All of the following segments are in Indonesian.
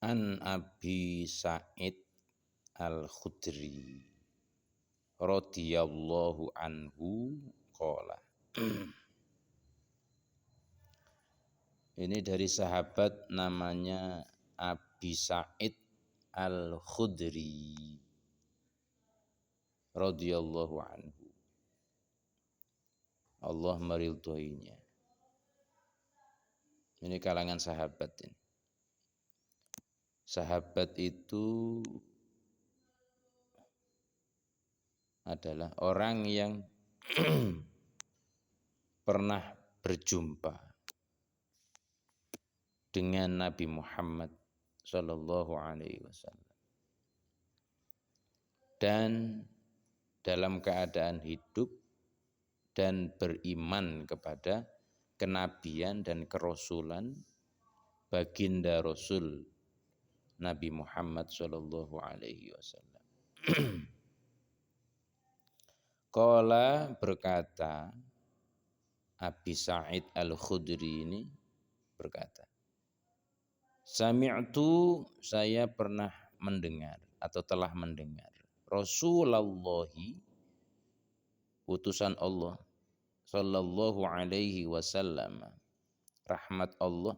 An Abi Sa'id Al-Khudri radhiyallahu anhu qala. Ini dari sahabat namanya Abi Sa'id Al-Khudri radhiyallahu anhu. Allah meridhoinya. Ini kalangan sahabat ini. Sahabat itu adalah orang yang pernah berjumpa dengan Nabi Muhammad sallallahu alaihi wasallam dan dalam keadaan hidup dan beriman kepada kenabian dan kerasulan baginda Rasul Nabi Muhammad sallallahu alaihi wasallam. Qala berkata Abi Sa'id Al-Khudri ini berkata, Sami'tu, saya pernah mendengar atau telah mendengar Rasulullahi utusan Allah sallallahu alaihi wasallam, rahmat Allah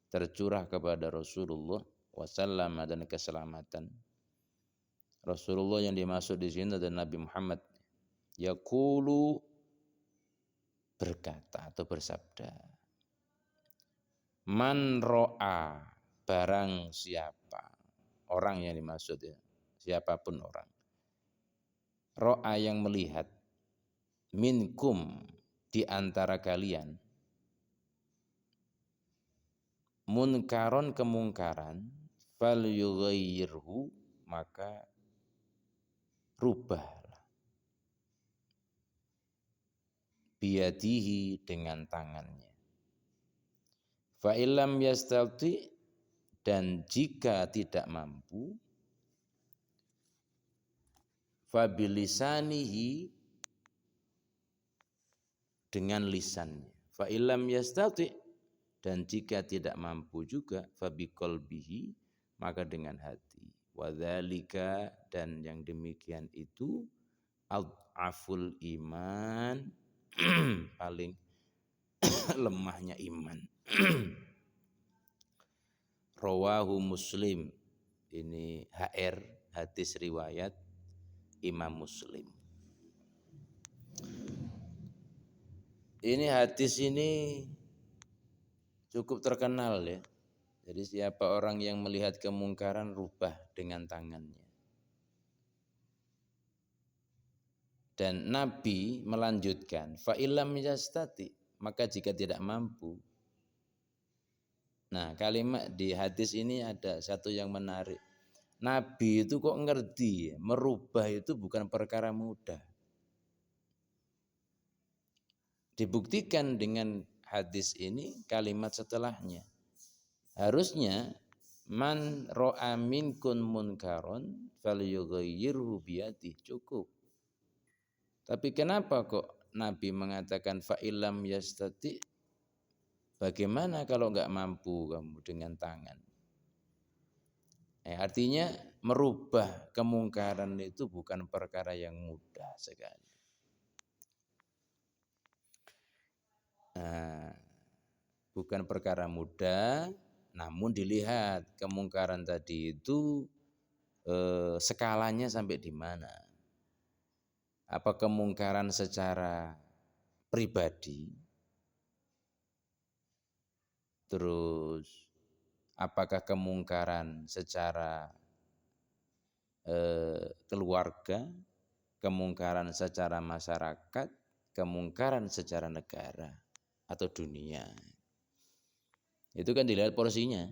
tercurah kepada Rasulullah wasallam dan keselamatan. Rasulullah yang dimaksud di sini adalah Nabi Muhammad. Yaqulu berkata atau bersabda, Man ro'a, barang siapa, orang yang dimaksud ya, siapapun orang. Ro'a yang melihat, minkum di antara kalian, munkaron kemungkaran, fal yughayyirhu, maka rubahlah. Biyadihi, dengan tangannya. Fa illam yastati, dan jika tidak mampu, fa bilisanihi, dengan lisannya. Fa illam yastati, dan jika tidak mampu juga, fa biqalbihi, maka dengan hati. Wa dzalika, dan yang demikian itu adhaful iman, paling lemahnya iman. Rawahu Muslim, ini HR, hadis riwayat Imam Muslim. Ini hadis ini cukup terkenal ya. Jadi siapa orang yang melihat kemungkaran rubah dengan tangannya. Dan Nabi melanjutkan, fa illam yastati, maka jika tidak mampu. Nah, kalimat di hadis ini ada satu yang menarik. Nabi itu kok ngerti, merubah itu bukan perkara mudah. Dibuktikan dengan hadis ini kalimat setelahnya. Harusnya man ro'a minkun munkaron falyughayyirhu biyadihi, cukup. Tapi kenapa kok Nabi mengatakan fa illam yastati? Bagaimana kalau enggak mampu kamu dengan tangan? Artinya merubah kemungkaran itu bukan perkara yang mudah sekali. Bukan perkara mudah, namun dilihat kemungkaran tadi itu skalanya sampai di mana. Apa kemungkaran secara pribadi, terus apakah kemungkaran secara keluarga, kemungkaran secara masyarakat, kemungkaran secara negara atau dunia. Itu kan dilihat porsinya.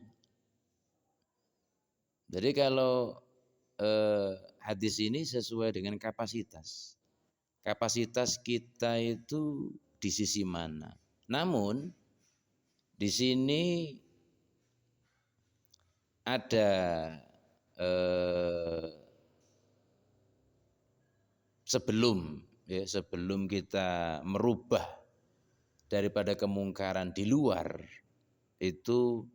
Jadi kalau hadis ini sesuai dengan kapasitas. Kapasitas kita itu di sisi mana. Namun di sini ada sebelum kita merubah daripada kemungkaran di luar, itu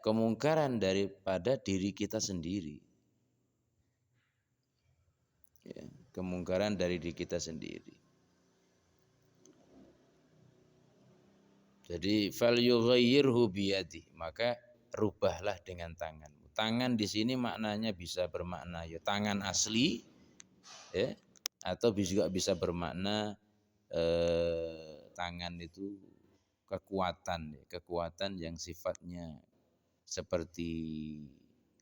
kemungkaran daripada diri kita sendiri. Ya, kemungkaran dari diri kita sendiri. Jadi fal yughayyirhu biyadi, maka rubahlah dengan tanganmu. Tangan di sini maknanya bisa bermakna ya tangan asli, ya, atau juga bisa bermakna tangan itu kekuatan, ya, kekuatan yang sifatnya seperti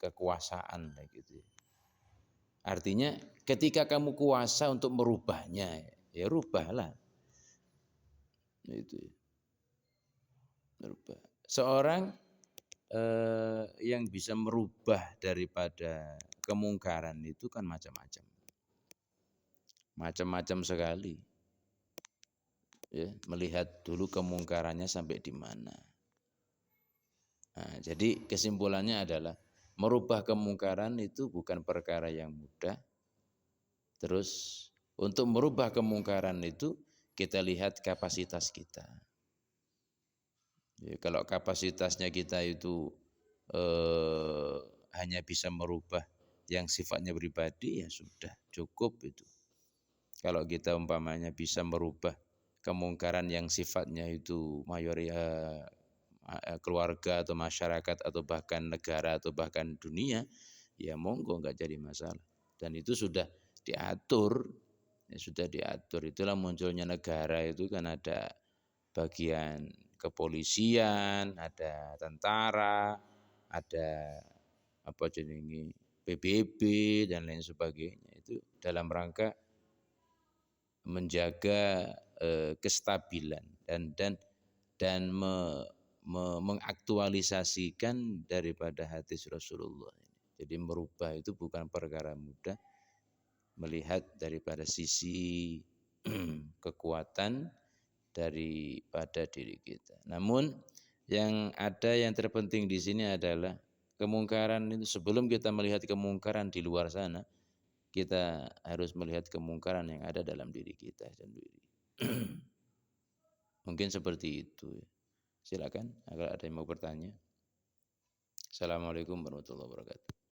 kekuasaan, gitu. Artinya ketika kamu kuasa untuk merubahnya, ya rubahlah. Itu. Merubah. Seorang yang bisa merubah daripada kemungkaran itu kan macam-macam. Macam-macam sekali. Ya, melihat dulu kemungkarannya sampai di mana. Nah, jadi kesimpulannya adalah merubah kemungkaran itu bukan perkara yang mudah. Terus untuk merubah kemungkaran itu kita lihat kapasitas kita. Ya, kalau kapasitasnya kita itu hanya bisa merubah yang sifatnya pribadi, ya sudah cukup itu. Kalau kita umpamanya bisa merubah kemungkaran yang sifatnya itu mayoritas keluarga atau masyarakat atau bahkan negara atau bahkan dunia, ya monggo, nggak jadi masalah. Dan itu sudah diatur, ya sudah diatur. Itulah munculnya negara itu kan ada bagian kepolisian, ada tentara, ada apa jenenge PBB dan lain sebagainya. Itu dalam rangka menjaga kestabilan dan mengaktualisasikan daripada hadis Rasulullah. Jadi merubah itu bukan perkara mudah, melihat daripada sisi kekuatan daripada diri kita. Namun yang terpenting di sini adalah kemungkaran itu, sebelum kita melihat kemungkaran di luar sana, kita harus melihat kemungkaran yang ada dalam diri kita sendiri. Mungkin seperti itu. Silakan, agar ada yang mau bertanya. Assalamualaikum warahmatullahi wabarakatuh.